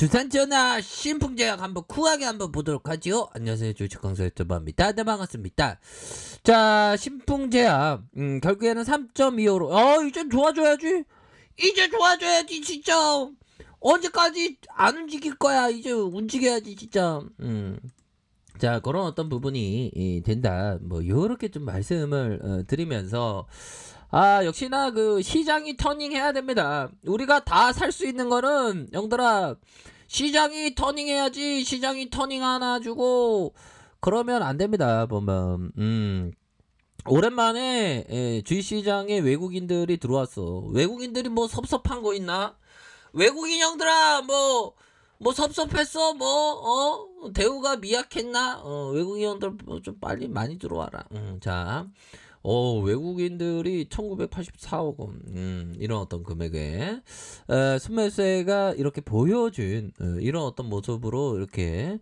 두산전화 신풍제약 한번 쿨하게 한번 보도록 하지요. 안녕하세요, 주식강사 유튜버입니다. 네, 반갑습니다. 자, 신풍제약 결국에는 3.25로 이제 좋아져야지. 이제 좋아져야지 진짜. 언제까지 안 움직일 거야. 이제 움직여야지 진짜. 자, 그런 어떤 부분이 된다. 뭐 요렇게 좀 말씀을 드리면서 역시나 그 시장이 터닝해야 됩니다. 우리가 다 살 수 있는 거는 형들아, 시장이 터닝해야지. 시장이 터닝 하나 주고 그러면 안 됩니다. 보면 오랜만에 주식시장에 외국인들이 들어왔어. 외국인들이 뭐 섭섭한 거 있나? 외국인 형들아, 뭐 섭섭했어? 대우가 미약했나? 외국인 형들 뭐좀 빨리 많이 들어와라. 자, 외국인들이 1984억 원, 이런 어떤 금액에, 순매수세가 이렇게 보여준, 이런 어떤 모습으로 이렇게,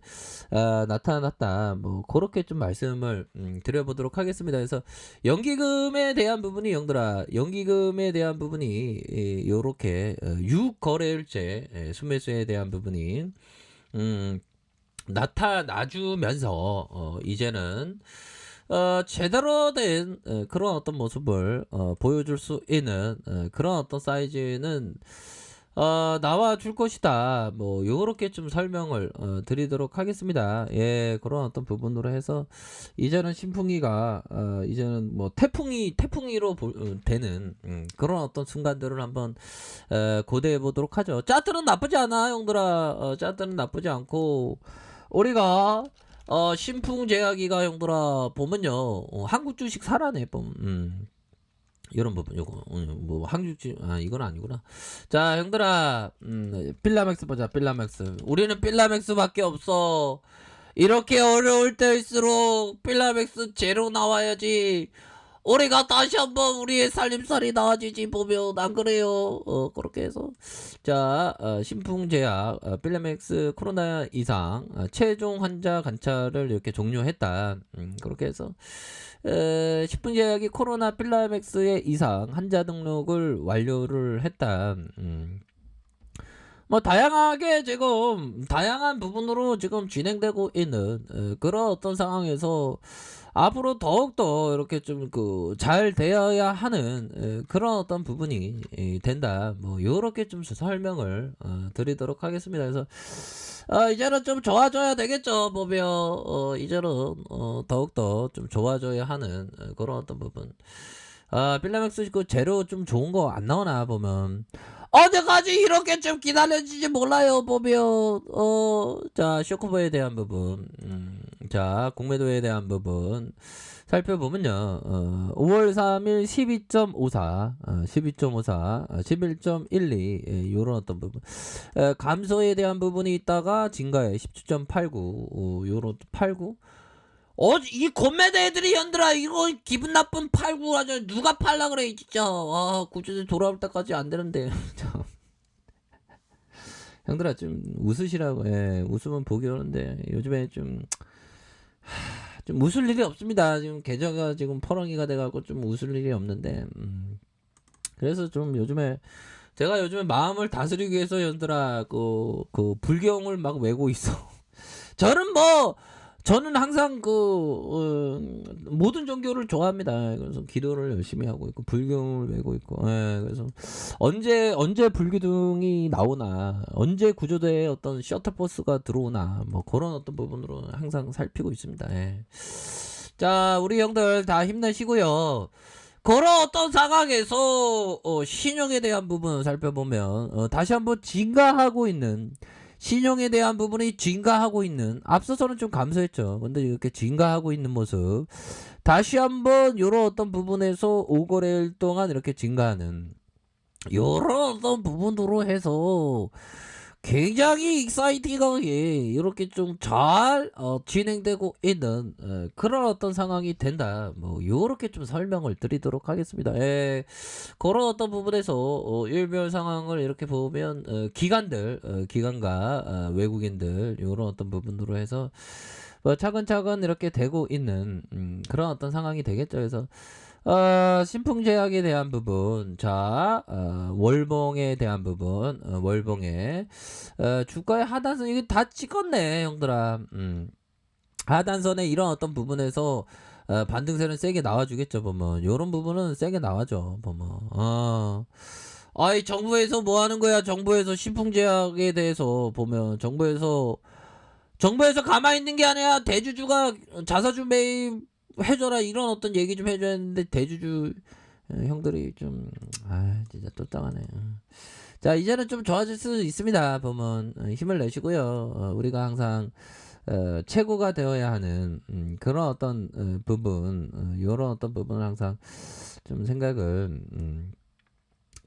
나타났다. 뭐, 그렇게 좀 말씀을, 드려보도록 하겠습니다. 그래서, 연기금에 대한 부분이, 형들아, 연기금에 대한 부분이, 요렇게, 6거래일째, 순매수에 대한 부분이, 나타나주면서, 이제는, 제대로 된 그런 어떤 모습을 보여줄 수 있는 그런 어떤 사이즈는 나와 줄 것이다. 뭐 요렇게 좀 설명을 드리도록 하겠습니다. 예, 그런 어떤 부분으로 해서 이제는 신풍이가 이제는 뭐 태풍이로 되는 그런 어떤 순간들을 한번 고대해 보도록 하죠. 짜들은 나쁘지 않아, 형들아. 짜들은 나쁘지 않고 우리가 신풍제약이가 형들아 보면요, 한국 주식 사라네 보면. 이런 부분 요거 뭐 한국 주식 이건 아니구나. 자, 형들아, 필라맥스 보자. 필라맥스, 우리는 필라맥스밖에 없어. 이렇게 어려울 때일수록 필라맥스 제로 나와야지. 우리가 다시 한번 우리의 살림살이 나아지지 보면 안 그래요? 그렇게 해서 자, 신풍제약 필라맥스 코로나 이상 최종 환자 관찰을 이렇게 종료했다. 그렇게 해서 신풍제약이 코로나 필라맥스의 이상 환자 등록을 완료를 했다. 뭐 다양하게 지금 다양한 부분으로 지금 진행되고 있는 그런 어떤 상황에서 앞으로 더욱더 이렇게 좀 그 잘 되어야 하는 그런 어떤 부분이 된다. 뭐 요렇게 좀 설명을 드리도록 하겠습니다. 그래서 이제는 좀 좋아져야 되겠죠. 보면 이제는 더욱더 좀 좋아져야 하는 그런 어떤 부분. 필라맥스 그 재료 좀 좋은 거 안 나오나 보면. 언제까지 이렇게 좀 기다려지지 몰라요 보면. 자, 쇼크보에 대한 부분, 자, 공매도에 대한 부분 살펴보면요, 5월 3일 12.54, 12.54, 11.12, 요런 어떤 부분, 감소에 대한 부분이 있다가 증가에 17.89, 요런 89. 이 공매도 애들이 연들아, 이거 기분 나쁜 팔고 하죠. 누가 팔라 그래 진짜. 구주들 돌아올 때까지 안 되는데. 형들아 좀 웃으시라고. 예, 웃으면 복이 오는데 요즘에 좀 웃을 일이 없습니다. 지금 계좌가 지금 퍼렁이가 돼갖고 좀 웃을 일이 없는데, 그래서 좀 제가 요즘에 마음을 다스리기 위해서 연들아 그 불경을 막 외고 있어. 저는 항상 모든 종교를 좋아합니다. 그래서 기도를 열심히 하고 있고 불경을 메고 있고, 예, 그래서 언제 불기둥이 나오나, 언제 구조대에 어떤 셔틀버스가 들어오나, 뭐 그런 어떤 부분으로 항상 살피고 있습니다. 예. 자, 우리 형들 다 힘내시고요. 그런 어떤 상황에서 신용에 대한 부분 살펴보면 다시 한번 증가하고 있는, 신용에 대한 부분이 증가하고 있는, 앞서서는 좀 감소했죠. 근데 이렇게 증가하고 있는 모습, 다시 한번 요런 어떤 부분에서 5거래일 동안 이렇게 증가하는 요런 어떤 부분으로 해서 굉장히 익사이팅하게 이렇게 좀 잘 진행되고 있는 그런 어떤 상황이 된다. 뭐 요렇게 좀 설명을 드리도록 하겠습니다. 예, 그런 어떤 부분에서 일별 상황을 이렇게 보면 기관과 외국인들 요런 어떤 부분으로 해서 뭐 차근차근 이렇게 되고 있는 그런 어떤 상황이 되겠죠. 그래서 신풍제약에 대한 부분, 자, 월봉에 대한 부분, 월봉에, 주가의 하단선, 이거 다 찍었네, 형들아. 하단선에 이런 어떤 부분에서, 반등세는 세게 나와주겠죠, 보면. 요런 부분은 세게 나와줘, 보면. 아이, 정부에서 뭐 하는 거야, 정부에서 신풍제약에 대해서 보면, 정부에서 가만히 있는 게 아니라 대주주가 자사주 매입 해줘라 이런 어떤 얘기 좀 해줘야 했는데 대주주 형들이 좀 진짜 똘똘하네. 자, 이제는 좀 좋아질 수 있습니다. 보면 힘을 내시고요. 우리가 항상 최고가 되어야 하는 그런 어떤 부분, 이런 어떤 부분을 항상 좀 생각을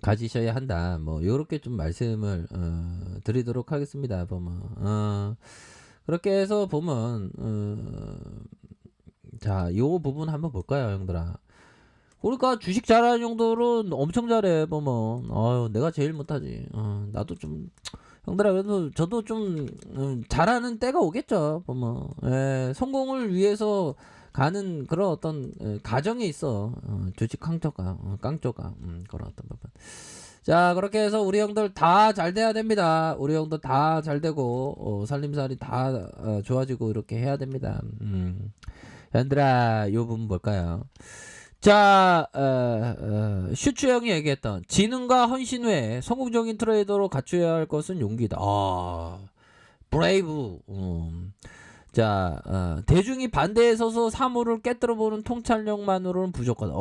가지셔야 한다. 뭐 요렇게 좀 말씀을 드리도록 하겠습니다. 보면 그렇게 해서 보면 자, 요 부분 한번 볼까요, 형들아? 그러니까 주식 잘하는 형들은 엄청 잘해, 보면. 아유, 내가 제일 못하지. 나도 좀, 형들아, 그래도 저도 좀, 잘하는 때가 오겠죠, 보면. 예, 성공을 위해서 가는 그런 어떤, 가정이 있어. 주식 깡조가, 깡조가, 그런 어떤 부분. 자, 그렇게 해서 우리 형들 다 잘 돼야 됩니다. 우리 형들 다 잘 되고, 살림살이 다 좋아지고, 이렇게 해야 됩니다. 얘들아, 요 부분 뭘까요? 자, 슈츠 형이 얘기했던 지능과 헌신 외에 성공적인 트레이더로 갖춰야 할 것은 용기다. 브레이브. 자, 대중이 반대에 서서 사물을 깨뜨려보는 통찰력만으로는 부족하다.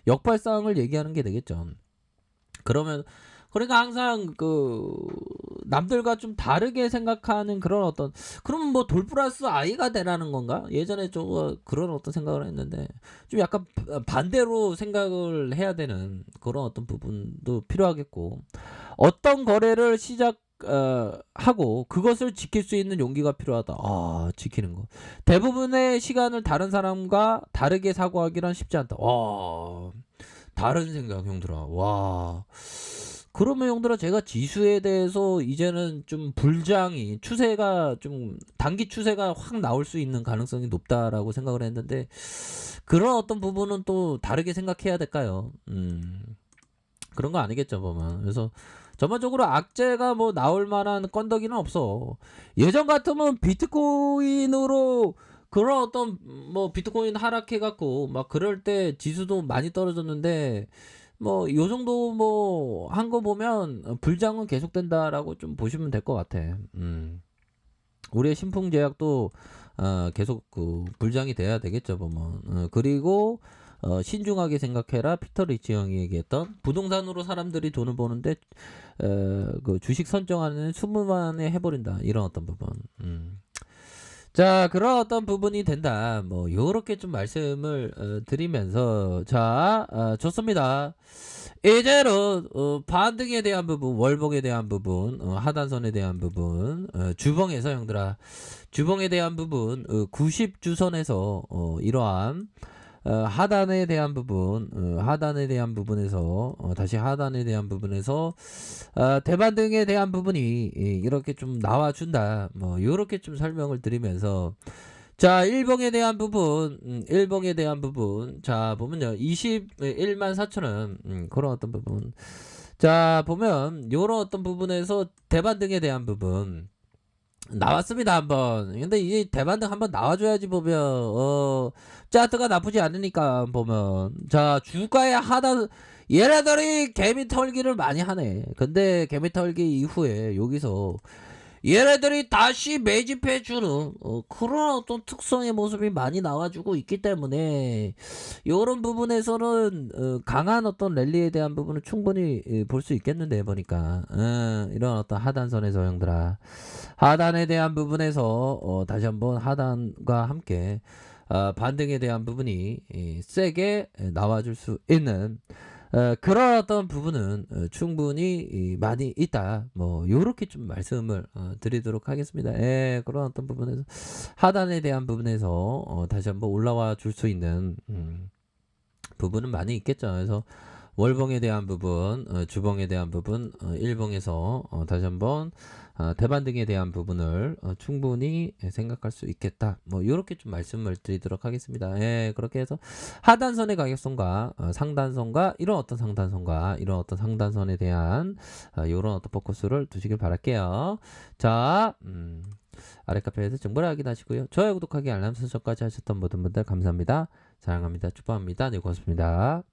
역발상을 얘기하는 게 되겠죠. 그러니까 항상 남들과 좀 다르게 생각하는 그런 어떤, 그럼 뭐 돌 플러스 아이가 되라는 건가? 예전에 그런 어떤 생각을 했는데 좀 약간 반대로 생각을 해야 되는 그런 어떤 부분도 필요하겠고, 어떤 거래를 하고 그것을 지킬 수 있는 용기가 필요하다. 지키는 거. 대부분의 시간을 다른 사람과 다르게 사고하기란 쉽지 않다. 다른 생각, 형들아. 와. 그러면 형들아, 제가 지수에 대해서 이제는 좀 추세가 좀 단기 추세가 확 나올 수 있는 가능성이 높다라고 생각을 했는데, 그런 어떤 부분은 또 다르게 생각해야 될까요? 그런 거 아니겠죠, 보면. 그래서 전반적으로 악재가 뭐 나올 만한 건더기는 없어. 예전 같으면 비트코인으로 그런 어떤 뭐 비트코인 하락해갖고 막 그럴 때 지수도 많이 떨어졌는데, 뭐 요 정도 뭐 한 거 보면 불장은 계속된다라고 좀 보시면 될 것 같아. 우리의 신풍제약도 계속 불장이 돼야 되겠죠, 보면. 그리고 신중하게 생각해라. 피터 리치 형이 얘기했던 부동산으로 사람들이 돈을 버는데 그 주식 선정하는 20만에 해버린다, 이런 어떤 부분. 자, 그런 어떤 부분이 된다. 뭐 요렇게 좀 말씀을 드리면서, 자, 좋습니다. 이제는 반등에 대한 부분, 월봉에 대한 부분, 하단선에 대한 부분, 주봉에서 형들아, 주봉에 대한 부분, 90주선에서 이러한 하단에 대한 부분, 하단에 대한 부분에서 다시 하단에 대한 부분에서 대반등에 대한 부분이 이렇게 좀 나와준다. 뭐 이렇게 좀 설명을 드리면서, 자, 일봉에 대한 부분, 일봉에 대한 부분, 자, 보면요, 21만 4천원, 그런 어떤 부분. 자, 보면 요런 어떤 부분에서 대반등에 대한 부분 나왔습니다, 한번. 근데 이 대반등 한번 나와줘야지, 보면 짜트가 나쁘지 않으니까. 보면, 자, 주가의 하단, 얘네들이 개미 털기를 많이 하네. 근데 개미 털기 이후에 여기서 얘네들이 다시 매집해주는 그런 어떤 특성의 모습이 많이 나와주고 있기 때문에, 이런 부분에서는 강한 어떤 랠리에 대한 부분을 충분히 볼 수 있겠는데, 보니까 이런 어떤 하단선에서 형들아, 하단에 대한 부분에서 다시 한번 하단과 함께 반등에 대한 부분이 세게 나와줄 수 있는 그런 어떤 부분은 충분히 많이 있다. 뭐 요렇게 좀 말씀을 드리도록 하겠습니다. 그런 어떤 부분에서 하단에 대한 부분에서 다시 한번 올라와 줄 수 있는 부분은 많이 있겠죠. 그래서 월봉에 대한 부분, 주봉에 대한 부분, 일봉에서 다시 한번 대반 등에 대한 부분을 충분히 생각할 수 있겠다. 뭐 요렇게 좀 말씀을 드리도록 하겠습니다. 예, 그렇게 해서 하단선의 가격선과 상단선과 이런 어떤 상단선과 이런 어떤 상단선에 대한 요런 어떤 포커스를 두시길 바랄게요. 자, 아래 카페에서 정보를 확인하시고요. 좋아요, 구독하기, 알람 설정까지 하셨던 모든 분들 감사합니다. 사랑합니다. 축복합니다. 네, 고맙습니다.